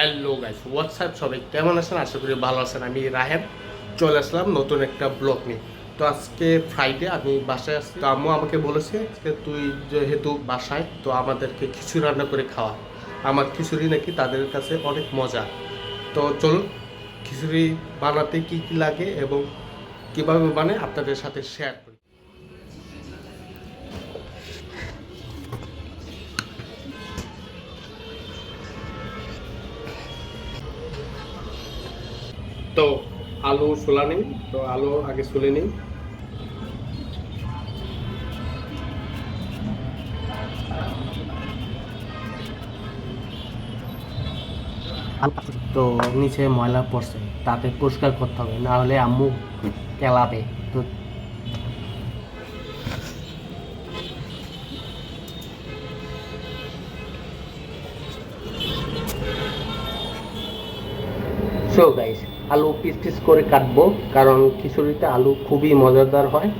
Hello guys, WhatsApp সবাই কেমন আছেন? আশা করি ভালো আছেন। আমি রাহেব চলে আসলাম নতুন একটা ব্লগ নিয়ে। তো আজকে ফ্রাইডে, আমি বাসায় আসছি। তো আম্মু আমাকে বলেছে যে তুই যেহেতু বাসায়, তো আমাদেরকে খিচুড়ি রান্না করে খাওয়া। আমার খিচুড়ি নাকি তাদের কাছে অনেক মজা। তো চলুন, খিচুড়ি বানাতে কি কি লাগে এবং কীভাবে বানায় আপনাদের সাথে শেয়ার করি। তো আলু সোলা নেই, তো আলু আগে সুলে নিই। তো নিচে ময়লা পড়ছে, তাতে পরিষ্কার করতে হবে, না হলে আম্মু কেলাবে। তো সো গাইস, আলু পিস পিস করে কাটবো, কারণ খিচুড়িতে আলু খুবই মজাদার হয়।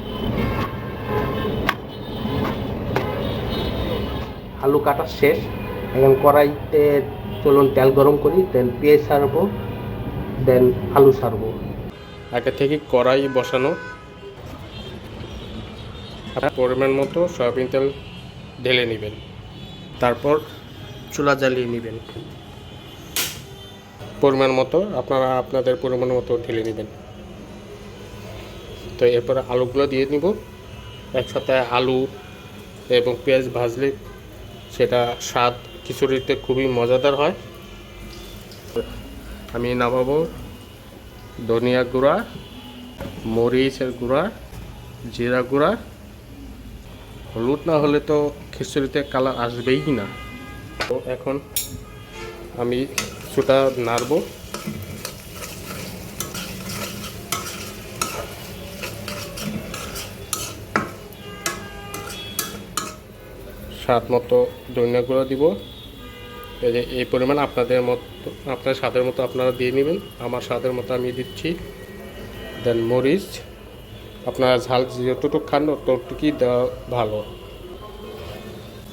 আলু কাটা শেষ। এখন কড়াইতে চলুন তেল গরম করি, দেন পেঁয়াজ ছাড়বো, দেন আলু ছাড়বো। আগে থেকে কড়াই বসানো, পরিমাণ মতো সয়াবিন তেল ঢেলে নেবেন, তারপর চুলা জ্বালিয়ে নেবেন। পরিমাণ মতো আপনারা আপনাদের পরিমাণ মতো ঢেলে নেবেন। তো এরপরে আলুগুলো দিয়ে নিব একসাথে। আলু এবং পেঁয়াজ ভাজলে সেটা স্বাদ খিচুড়িতে খুবই মজাদার হয়। আমি নামাবো ধনিয়া গুঁড়া, মরিচের গুঁড়া, জিরা গুঁড়া। হলুদ না হলে তো খিচুড়িতে কালার আসবেই না। তো এখন আমি কিছুটা নাড়ব। স্বাদ মতো ধনিয়া গুঁড়া দিব। এই যে এই পরিমাণ আপনাদের মতো, আপনার স্বাদের মতো আপনারা দিয়ে নেবেন। আমার স্বাদের মতো আমি দিচ্ছি। দেন মরিচ, আপনারা ঝাল যতটুকু খান ততটুকুই দেওয়া ভালো।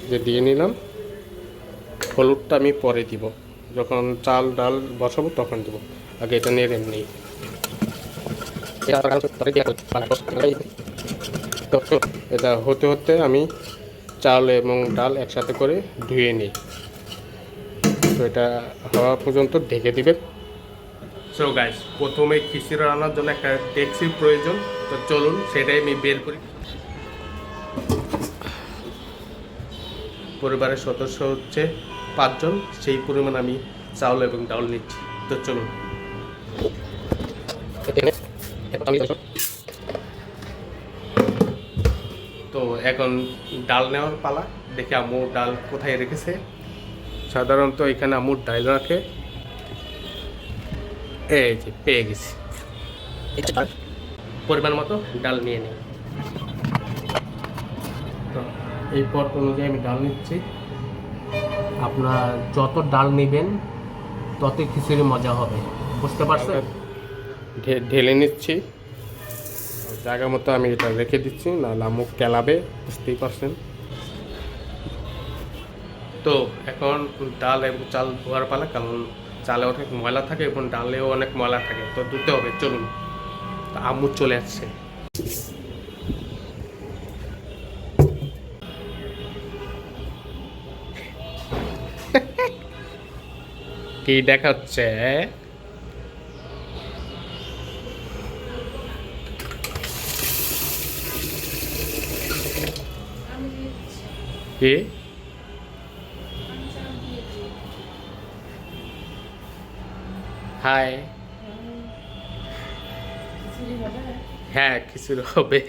যে দিয়ে নিলাম। হলুদটা আমি পরে দিব, যখন চাল ডাল বসাবো তখন দেবো। আগে এটা নেড়ে নিই। এটা হতে হতে আমি চাল এবং ডাল একসাথে করে ধুয়ে নিই। তো এটা হওয়া পর্যন্ত ঢেকে দিবেন। সো গাইস, প্রথমে খিচুড়ি রান্নার জন্য একটা ডেকচির প্রয়োজন। তো চলুন সেটাই আমি বের করি। পরিবারের সদস্য হচ্ছে 5 জন, সেই পরিমাণ আমি চাউল এবং ডাল নিচ্ছি। তো চলুন। তো এখন ডাল নেওয়ার পালা। দেখি আম্মু ডাল কোথায় রেখেছে। সাধারণত এখানে আম্মুর ডাল রাখে। এই যে পেয়ে গেছি। পরিমাণ মতো ডাল নিয়ে নিই। তো এই পথ অনুযায়ী আমি ডাল নিচ্ছি। আপনার যত ডাল নেবেন ততই খিচুড়ি মজা হবে, বুঝতে পারছেন? ঢেলে নিচ্ছি জায়গা মতো। আমি এটা রেখে দিচ্ছি, নাহলে আম্মু কেলাবে, বুঝতেই পারছেন। তো এখন ডাল এবং চাল ধোয়ার পালা, কারণ চালে অনেক ময়লা থাকে এবং ডালেও অনেক ময়লা থাকে। তো ধুতে হবে, চলুন। তো আম্মু চলে আসছে। কি দেখাচ্ছে? কি? হাই। হ্যাঁ, খিচুড়ি হবে।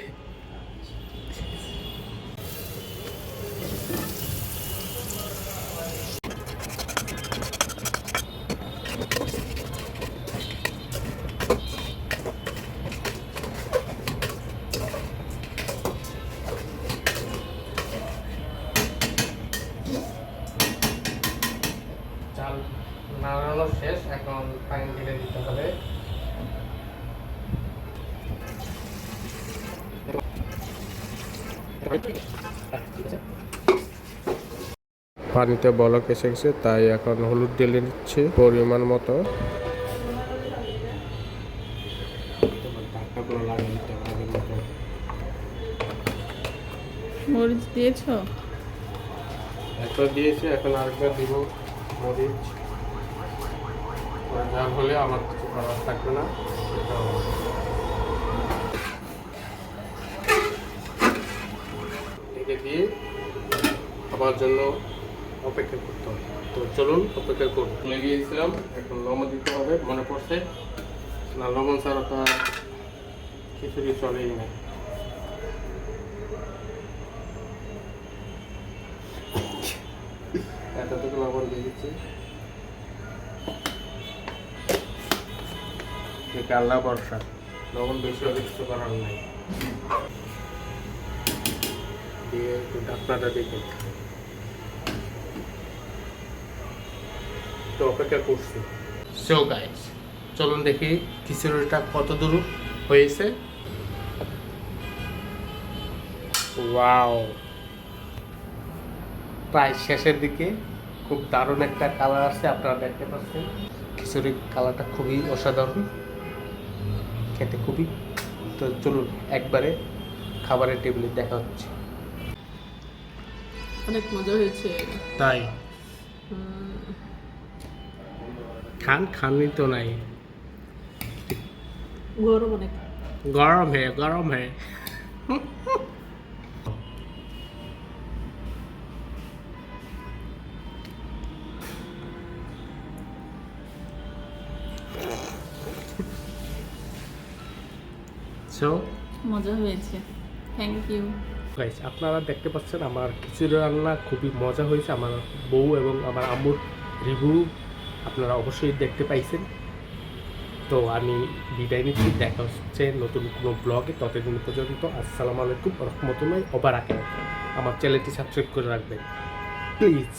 চাল নাড়ানো শেষ, এখন পানি ঢেলে দিতে হবে। পানিতে বলক এসে গেছে, তাই এখন হলুদ ঢেলে নিচ্ছে পরিমাণ মতো। মরিচ দিয়েছো? একবার দিয়েছি, এখন আরেকবার দিব মরিচ। যা হলে আমার কিছু করার থাকবে না। ঢেকে দিয়ে খাবার জন্য অপেক্ষা করতে হবে। তো চলুন অপেক্ষা করুন। ভুলে গিয়েছিলাম, এখন লবণ দিতে হবে, মনে পড়ছে না। লবণ ছাড়া তো আর খিচুড়ি চলেই না। এতটুকু লবণ দিয়ে দিচ্ছি। আল্লাহ বর্ষা, লবণ বেশি হলে কিছু করার নাই। দিয়ে আপনারা দেখুন, তো অপেক্ষা করছি। সো গাইস, চলুন দেখি খিচুড়িটা কত দূর হয়েছে। ওয়াও, প্রায় শেষের দিকে। খুব দারুণ একটা কালার আসছে, আপনারা দেখতে পাচ্ছেন। খিচুড়ির কালারটা খুবই অসাধারণ, খেতে খুবই। তো চলুন একবারে খাবারের টেবিলে দেখা হচ্ছে। অনেক মজা হয়েছে। তাই খানই তো নাই। গরম অনেক। গরম হে, গরম হে। সো মজা হয়েছে, থ্যাংক ইউ গাইস, আপনারা দেখতে পাচ্ছেন আমার খিচুড়ি রান্না খুবই মজা হয়েছে। আমার বউ এবং আমার আম্মুর রিভিউ আপনারা অবশ্যই দেখতে পাইছেন। তো আমি বিদায় নিচ্ছি, দেখা হচ্ছে নতুন কোনো ব্লগে। ততদিন পর্যন্ত আসসালামু আলাইকুম রহমতুল্লাহি ওয়া বারাকাতুহু। আমার চ্যানেলটি সাবস্ক্রাইব করে রাখবেন প্লিজ।